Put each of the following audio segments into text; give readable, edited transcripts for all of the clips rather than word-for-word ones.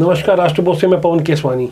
नमस्कार, राष्ट्रपोत से मैं पवन केसवानी।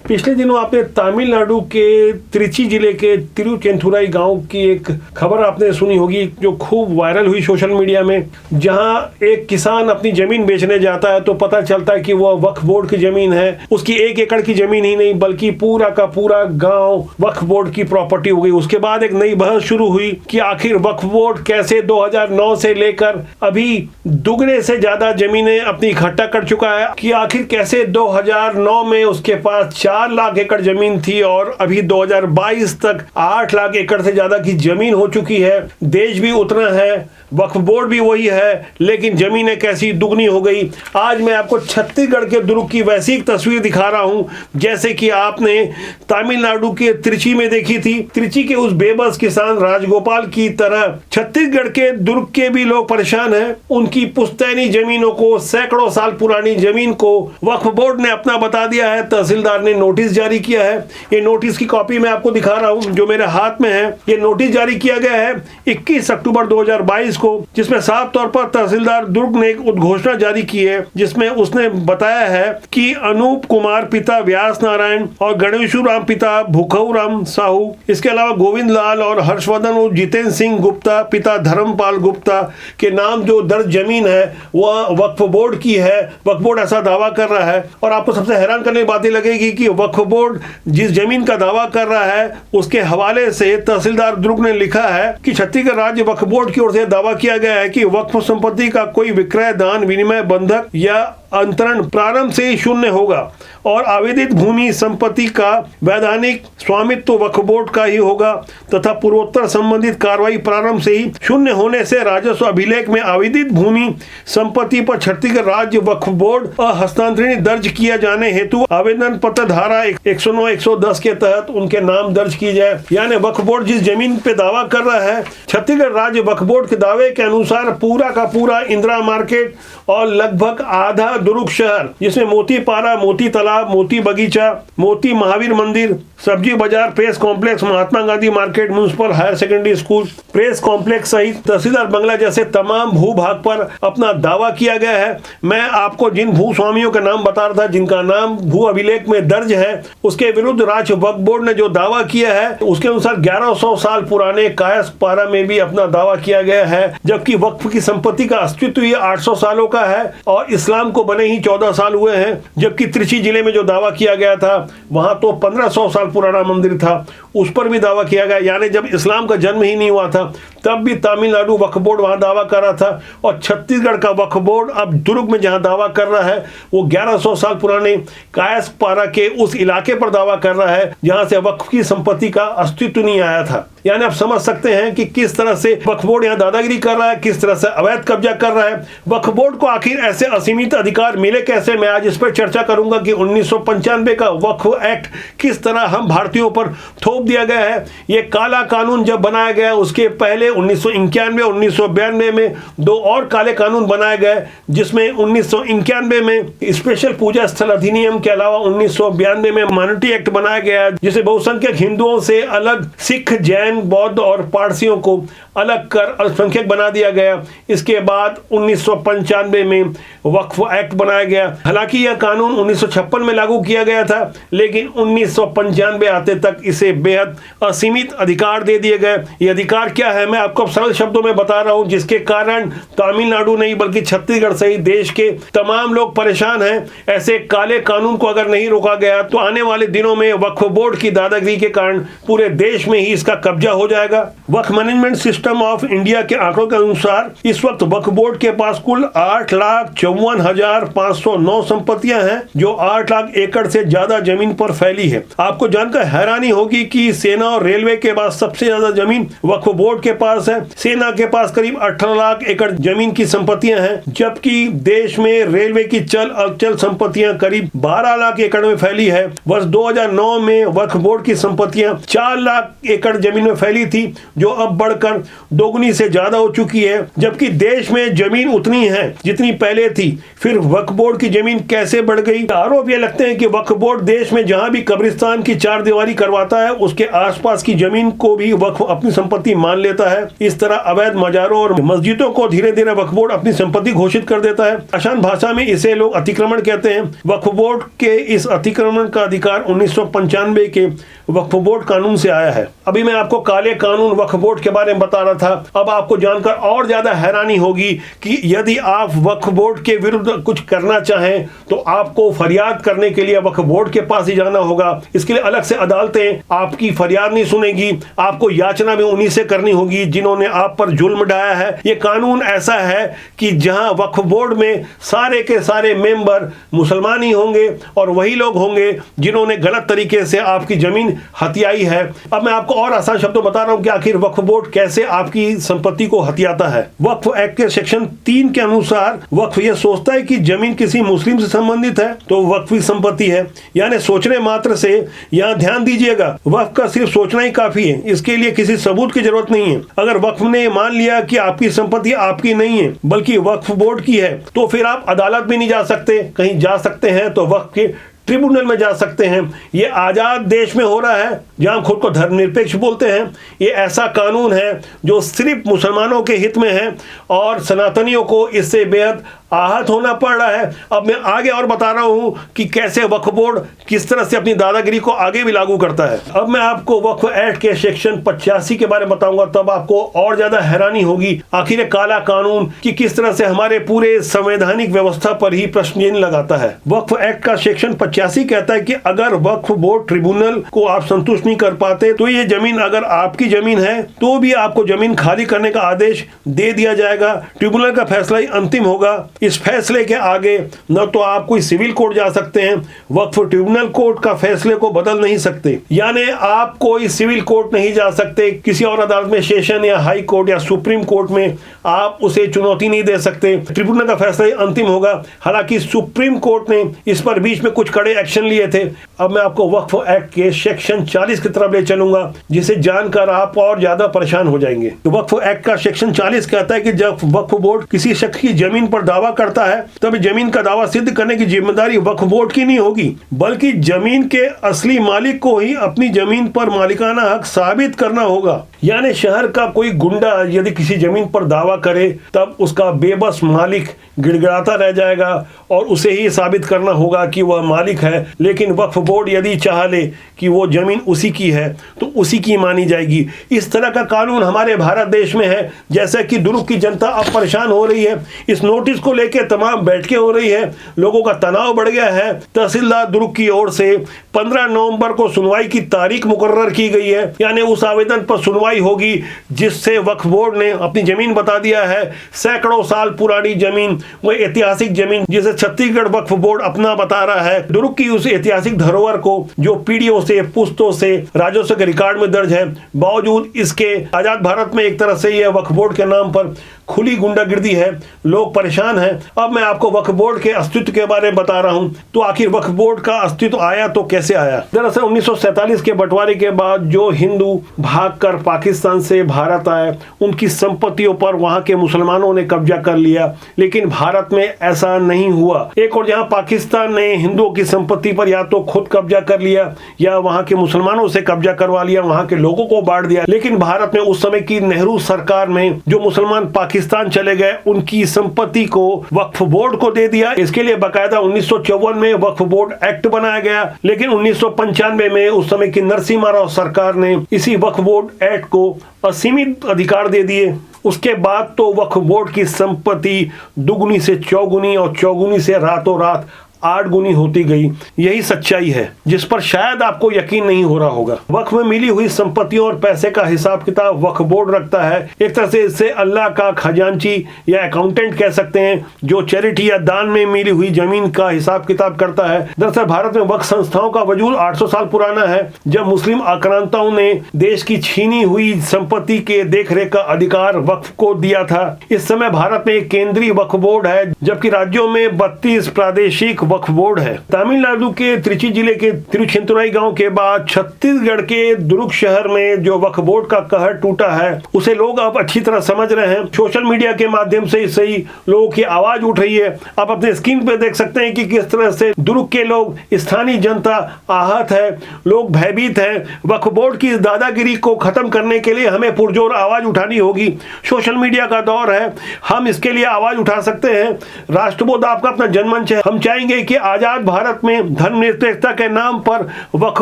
पिछले दिनों आपने तमिलनाडु के त्रिची जिले के तिरुचेंथुराई गांव की एक खबर आपने सुनी होगी जो खूब वायरल हुई सोशल मीडिया में, जहां एक किसान अपनी जमीन बेचने जाता है तो पता चलता है कि वह वक्फ बोर्ड की जमीन है। उसकी 1 एकड़ की जमीन ही नहीं बल्कि पूरा का पूरा गांव वक्फ बोर्ड की प्रॉपर्टी हो गई। उसके बाद एक नई बहस शुरू हुई कि आखिर वक्फ बोर्ड कैसे 2009 से लेकर अभी दुगने से ज्यादा जमीनें अपनी इकट्ठा कर चुका है, कि आखिर कैसे 2009 में उसके पास 4 लाख एकड़ जमीन थी और अभी 2022 तक 8 लाख एकड़ से ज्यादा की जमीन हो चुकी है। देश भी उतना है, वक्फ बोर्ड भी वही है, लेकिन जमीनें कैसी दुगनी हो गई। आज मैं आपको छत्तीसगढ़ के दुर्ग की वैसी एक तस्वीर दिखा रहा हूं जैसे कि आपने तमिलनाडु के त्रिची में देखी थी। त्रिची के उस बेबस किसान राजगोपाल की तरह छत्तीसगढ़ के दुर्ग के भी लोग परेशान हैं। उनकी पुश्तैनी जमीनों को, सैकड़ों साल पुरानी जमीन को वक्फ बोर्ड ने अपना बता दिया है। तहसीलदार ने नोटिस जारी किया है। ये नोटिस की कॉपी मैं आपको दिखा रहा हूं जो मेरे हाथ में है। ये नोटिस जारी किया गया है 21 अक्टूबर 2022 को, जिसमें साफ तौर पर तहसीलदार दुर्ग ने एक उद्घोषणा जारी की है जिसमें उसने बताया है कि अनूप कुमार पिता व्यास नारायण और गणेशु राम पिता भूखऊ राम साहू, इसके अलावा गोविंद लाल और हर्षवर्धन और जितेंद्र सिंह गुप्ता पिता धर्मपाल गुप्ता के नाम जो दर्ज जमीन है वह वक्फ बोर्ड की है। वक्फ बोर्ड ऐसा दावा कर रहा है। और आपको सबसे हैरान करने की बात लगेगी कि वक्फ बोर्ड जिस जमीन का दावा कर रहा है उसके हवाले से तहसीलदार दुर्ग ने लिखा है कि छत्तीसगढ़ राज्य वक्फ बोर्ड की ओर से दावा किया गया है कि वक्फ संपत्ति का कोई विक्रय, दान, विनिमय, बंधक या अंतरण प्रारंभ से ही शून्य होगा और आवेदित भूमि संपत्ति का वैधानिक स्वामित्व वक्फ बोर्ड का ही होगा तथा पूर्वोत्तर संबंधित कार्रवाई प्रारंभ से ही शून्य होने से राजस्व अभिलेख में आवेदित भूमि संपत्ति पर छत्तीसगढ़ राज्य वक्फ बोर्ड हस्तांतरण दर्ज किया जाने हेतु आवेदन पत्र धारा 109-110 के तहत उनके नाम दर्ज की जाए। यानी वक्फ बोर्ड जिस जमीन पे दावा कर रहा है, छत्तीसगढ़ राज्य वक्फ बोर्ड के दावे के अनुसार पूरा का पूरा इंदिरा मार्केट और लगभग आधा दुर्ग शहर, जिसमें मोती पारा, मोती तालाब, मोती बगीचा, मोती महावीर मंदिर, सब्जी बाजार, press complex, Mahatma Gandhi market, municipal higher secondary school, press complex सहित तहसीलदार बंगला जैसे तमाम भूभाग पर अपना दावा किया गया है। मैं आपको जिन भूस्वामियों के नाम बता रहा था जिनका नाम भू अभिलेख में दर्ज है, उसके विरुद्ध राज्य वक्फ बोर्ड ने जो दावा किया है उसके अनुसार 1100 साल पुराने कायस्थ पारा में भी अपना दावा किया गया है, जबकि वक्फ की संपत्ति का अस्तित्व ये 800 सालों का है और इस्लाम को बने ही 14 साल हुए हैं। जबकि त्रिची जिले में जो दावा किया गया था वहां तो 1500 साल पुराना मंदिर था, उस पर भी दावा किया गया। यानी जब इस्लाम का जन्म ही नहीं हुआ था तब भी तमिलनाडु वक्फ बोर्ड वहां दावा कर रहा था और छत्तीसगढ़ का वक्फ बोर्ड अब दुर्ग में जहां दावा कर रहा है वो 1100 साल पुराने कायस्थ पारा के उस इलाके पर दावा कर रहा है जहां से वक्फ की संपत्ति का अस्तित्व नहीं आया था। यानी आप समझ सकते हैं कि किस तरह से वक्फ बोर्ड यहाँ दादागिरी कर रहा है, किस तरह से अवैध कब्जा कर रहा है। वक्फ बोर्ड को आखिर ऐसे असीमित अधिकार मिले कैसे, मैं आज इस पर चर्चा करूंगा कि 1995 का वक्फ एक्ट किस तरह हम भारतीयों पर थोप दिया गया है। ये काला कानून जब बनाया गया उसके पहले 1991 और 1992 में 2 और काले कानून बनाए गए, जिसमें 1991 में स्पेशल पूजा स्थल अधिनियम के अलावा 1992 में माइनॉरिटी एक्ट बनाया गया जिसे बहुसंख्यक हिंदुओं से अलग सिख, जैन, बौद्ध और पारसियों को अलग कर अल्पसंख्यक बना दिया गया। इसके बाद 1995 में वक्फ एक्ट बनाया गया। हालांकि यह कानून 1956 में लागू किया गया था, लेकिन 1995 आते तक इसे बेहद असीमित अधिकार दे दिए गए। ये अधिकार क्या है मैं आपको सरल शब्दों में बता रहा हूं, जिसके कारण तमिलनाडु नहीं बल्कि छत्तीसगढ़ सहित देश के तमाम लोग परेशान हैं। ऐसे काले कानून को अगर नहीं रोका गया तो आने वाले दिनों में वक्फ बोर्ड की दादागिरी के कारण पूरे देश में ही इसका कब्जा हो जाएगा। वक्फ मैनेजमेंट सिस्टम ऑफ इंडिया के आंकड़ों के अनुसार इस वक्त वक्फ बोर्ड के पास कुल 8,54,509 संपत्तियां हैं जो 8 लाख एकड़ से ज्यादा जमीन पर फैली है। आपको जानकर हैरानी होगी कि सेना और रेलवे के बाद सबसे ज्यादा जमीन वक्फ बोर्ड के पास है। सेना के पास करीब 18 लाख एकड़ जमीन की संपत्तियां हैं, जबकि देश में रेलवे की चल अचल संपत्तियां करीब 12 लाख एकड़ में फैली है। वर्ष 2009 में वक्फ बोर्ड की संपत्तियां 4 लाख एकड़ जमीनों में फैली थी, जो अब बढ़कर दोगुनी से ज्यादा हो चुकी है, जबकि देश में जमीन उतनी है जितनी पहले थी। फिर वक्फ बोर्ड की जमीन कैसे बढ़ गई? आरोप ये लगते हैं कि वक्फ बोर्ड देश में जहां भी कब्रिस्तान की चार दीवारी करवाता है, उसके आसपास की जमीन को भी वक्फ अपनी संपत्ति मान लेता है। इस तरह अवैध मजारों और मस्जिदों को धीरे धीरे वक्फ बोर्ड अपनी संपत्ति घोषित कर देता है। आसान भाषा में इसे लोग अतिक्रमण कहते हैं। वक्फ बोर्ड के इस अतिक्रमण का अधिकार 1995 के वक्फ बोर्ड कानून से आया है। अभी मैं आपको काले कानून वक्फ बोर्ड के बारे में बता रहा था। अब आपको जानकर और ज्यादा हैरानी होगी कि यदि आप वक्फ बोर्ड के विरुद्ध कुछ करना चाहें तो आपको फरियाद करने के लिए वक्फ बोर्ड के पास ही जाना होगा। इसके लिए अलग से अदालतें आपकी फरियाद नहीं सुनेगी, आपको याचना भी उन्हीं से करनी होगी जिन्होंने आप पर जुल्म ढाया है। ये कानून ऐसा है कि जहां वक्फ बोर्ड में सारे के सारे मेंबर मुसलमान ही होंगे और वही लोग होंगे जिन्होंने गलत तरीके से आपकी जमीन हथियाई है। अब मैं आपको और आसान शब्दों बता रहा हूं कि आखिर वक्फ बोर्ड कैसे आपकी संपत्ति को हथियाता है। वक्फ एक्ट के सेक्शन 3 के अनुसार वक्फ यह सोचता है कि जमीन किसी मुस्लिम से संबंधित है तो वक्फी संपत्ति है। यानी सोचने मात्र से, यहां ध्यान दीजिएगा, वक्फ का सिर्फ सोचना ही काफी है, इसके लिए किसी सबूत की जरूरत नहीं है। अगर वक्फ ने मान लिया कि आपकी संपत्ति आपकी नहीं है बल्कि वक्फ बोर्ड की है, तो फिर आप अदालत भी नहीं जा सकते। कहीं जा सकते हैं तो वक्फ के ट्रिब्यूनल में जा सकते हैं। ये आजाद देश में हो रहा है जहां खुद को धर्मनिरपेक्ष बोलते हैं। ये ऐसा कानून है जो सिर्फ मुसलमानों के हित में है और सनातनियों को इससे बेहद आहत होना पड़ रहा है। अब मैं आगे और बता रहा हूं कि कैसे वक्फ बोर्ड किस तरह से अपनी दादागिरी को आगे भी लागू करता है। अब मैं आपको वक्फ एक्ट के सेक्शन 85 के बारे में बताऊंगा, तब आपको और ज्यादा हैरानी होगी आखिर काला कानून कि किस तरह से हमारे पूरे संवैधानिक व्यवस्था पर ही प्रश्न चिन्ह लगाता है। वक्फ एक्ट का सेक्शन 85 कहता है कि अगर वक्फ बोर्ड ट्रिब्यूनल को आप संतुष्ट नहीं कर पाते तो ये जमीन अगर आपकी जमीन है तो भी आपको जमीन खाली करने का आदेश दे दिया जाएगा। ट्रिब्यूनल का फैसला ही अंतिम होगा। इस फैसले के आगे न तो आप कोई सिविल कोर्ट जा सकते हैं, वक्फ ट्रिब्यूनल कोर्ट का फैसले को बदल नहीं सकते। यानी आप कोई सिविल कोर्ट नहीं जा सकते, किसी और अदालत में, सेशन या हाई कोर्ट या सुप्रीम कोर्ट में आप उसे चुनौती नहीं दे सकते। ट्रिब्यूनल का फैसला ही अंतिम होगा। हालांकि सुप्रीम कोर्ट ने इस पर बीच में कुछ कड़े एक्शन लिए थे। अब मैं आपको वक्फ एक्ट के सेक्शन 40 की तरफ ले चलूंगा, जिसे जानकर आप और ज्यादा परेशान हो जाएंगे। तो वक्फ एक्ट का सेक्शन 40 कहता है कि जब वक्फ बोर्ड किसी शख्स की जमीन पर दावा करता है तब जमीन का दावा सिद्ध करने की जिम्मेदारी वक्फ बोर्ड की नहीं होगी, बल्कि जमीन के असली मालिक को ही अपनी जमीन पर मालिकाना हक साबित करना होगा। यानी शहर का कोई गुंडा यदि किसी जमीन पर दावा करे तब उसका बेबस मालिक गिड़गिड़ाता रह जाएगा और उसे ही साबित करना होगा कि वह मालिक है। लेकिन वक्फ बोर्ड यदि चाह ले कि वो जमीन उसी की है तो उसी की मानी जाएगी। इस तरह का कानून हमारे भारत देश में है। जैसा कि दुर्ग की जनता अब परेशान हो रही है, इस नोटिस को लेकर तमाम बैठकें हो रही है, लोगों का तनाव बढ़ गया है। तहसीलदार दुर्ग की ओर से 15 नवंबर को सुनवाई की तारीख मुकर्रर की गई है। यानी उस आवेदन पर सुनवाई होगी जिससे वक्फ बोर्ड ने अपनी जमीन बता दिया है। सैकड़ों साल पुरानी जमीन, वो ऐतिहासिक जमीन जिसे छत्तीसगढ़ वक्फ बोर्ड अपना बता रहा है। दुर्ग की उस ऐतिहासिक धरोहर को जो पीढ़ियों से, पुश्तों से राजस्व के रिकॉर्ड में दर्ज है, बावजूद इसके आजाद भारत में एक तरह से यह वक्फ बोर्ड के नाम पर खुली गुंडागिर्दी है। लोग परेशान हैं। अब मैं आपको वक्फ बोर्ड के अस्तित्व के बारे में बता रहा हूं। तो आखिर वक्फ बोर्ड का अस्तित्व आया तो कैसे आया? दरअसल 1947 के बंटवारे के बाद जो हिंदू भागकर पाकिस्तान से भारत आए, उनकी संपत्तियों पर वहां के मुसलमानों ने कब्जा कर लिया। लेकिन भारत में ऐसा नहीं हुआ। एक और जहां पाकिस्तान ने हिंदुओं की संपत्ति पर या तो खुद कब्जा कर लिया या वहां के मुसलमानों से कब्जा करवा लिया, वहां के लोगों को बांट दिया। लेकिन भारत में उस समय की नेहरू सरकार में जो मुसलमान पाकिस्तान चले गए, उनकी संपत्ति को वक्फ बोर्ड को दे दिया। इसके लिए बाकायदा 1954 में वक्फ बोर्ड एक्ट बनाया गया। लेकिन 1995 में उस समय की नरसिम्हा राव सरकार ने इसी वक्फ बोर्ड एक्ट को असीमित अधिकार दे दिए। उसके बाद तो वक्फ बोर्ड की संपत्ति दुगुनी से चौगुनी और चौगुनी से रातों रात 8 गुनी होती गई। यही सच्चाई है जिस पर शायद आपको यकीन नहीं हो रहा होगा। वक्फ में मिली हुई संपत्तियों और पैसे का हिसाब किताब वक्फ बोर्ड रखता है। एक तरह से इससे अल्लाह का खजांची या अकाउंटेंट कह सकते हैं, जो चैरिटी या दान में मिली हुई जमीन का हिसाब किताब करता है। दरअसल भारत में वक्फ संस्थाओं का वजूद 800 साल पुराना है, जब मुस्लिम आक्रांताओं ने देश की छीनी हुई संपत्ति के देखरेख का अधिकार वक्फ को दिया था। इस समय भारत में एक केंद्रीय वक्फ बोर्ड है, जबकि राज्यों में 32 प्रादेशिक वक्फ बोर्ड है। तमिलनाडु के त्रिची जिले के तिरुचेंतुराई गांव के बाद छत्तीसगढ़ के दुर्ग शहर में जो वक्फ बोर्ड का कहर टूटा है उसे लोग अब अच्छी तरह समझ रहे हैं। सोशल मीडिया के माध्यम से सही लोगों की आवाज उठ रही है। आप अपने स्क्रीन पे देख सकते हैं कि किस तरह से दुर्ग के लोग, स्थानीय जनता आहत है, लोग भयभीत हैं। वक्फ बोर्ड की इस दादागिरी को खत्म करने के लिए हमें पुरजोर आवाज उठानी होगी। सोशल मीडिया का दौर है, हम इसके लिए आवाज उठा सकते हैं। राष्ट्रबोध आपका अपना जनमंच है। हम चाहेंगे कि आजाद भारत में धर्मनिरपेक्षता के नाम पर वक्फ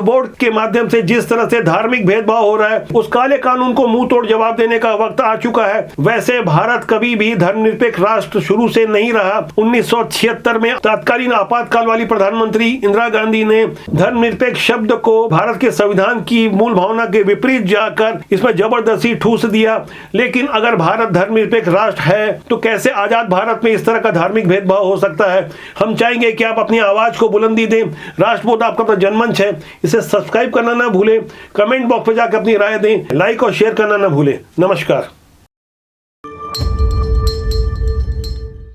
बोर्ड के माध्यम से जिस तरह से धार्मिक भेदभाव हो रहा है उस काले कानून को मुंह तोड़ जवाब देने का वक्त आ चुका है। वैसे भारत कभी भी धर्मनिरपेक्ष राष्ट्र शुरू से नहीं रहा। 1976 में तत्कालीन आपातकाल वाली प्रधानमंत्री इंदिरा गांधी ने धर्मनिरपेक्ष शब्द को भारत के संविधान की मूल भावना के विपरीत जाकर इसमें जबरदस्ती ठूस दिया। लेकिन अगर भारत धर्मनिरपेक्ष राष्ट्र है तो कैसे आजाद भारत में इस तरह का धार्मिक भेदभाव हो सकता है। हम चाहेंगे कि आप अपनी आवाज को बुलंदी दें। राष्ट्रबोध आपका अपना जनमंच है, इसे सब्सक्राइब करना ना भूलें। कमेंट बॉक्स में जाकर अपनी राय दें, लाइक और शेयर करना ना भूलें। नमस्कार।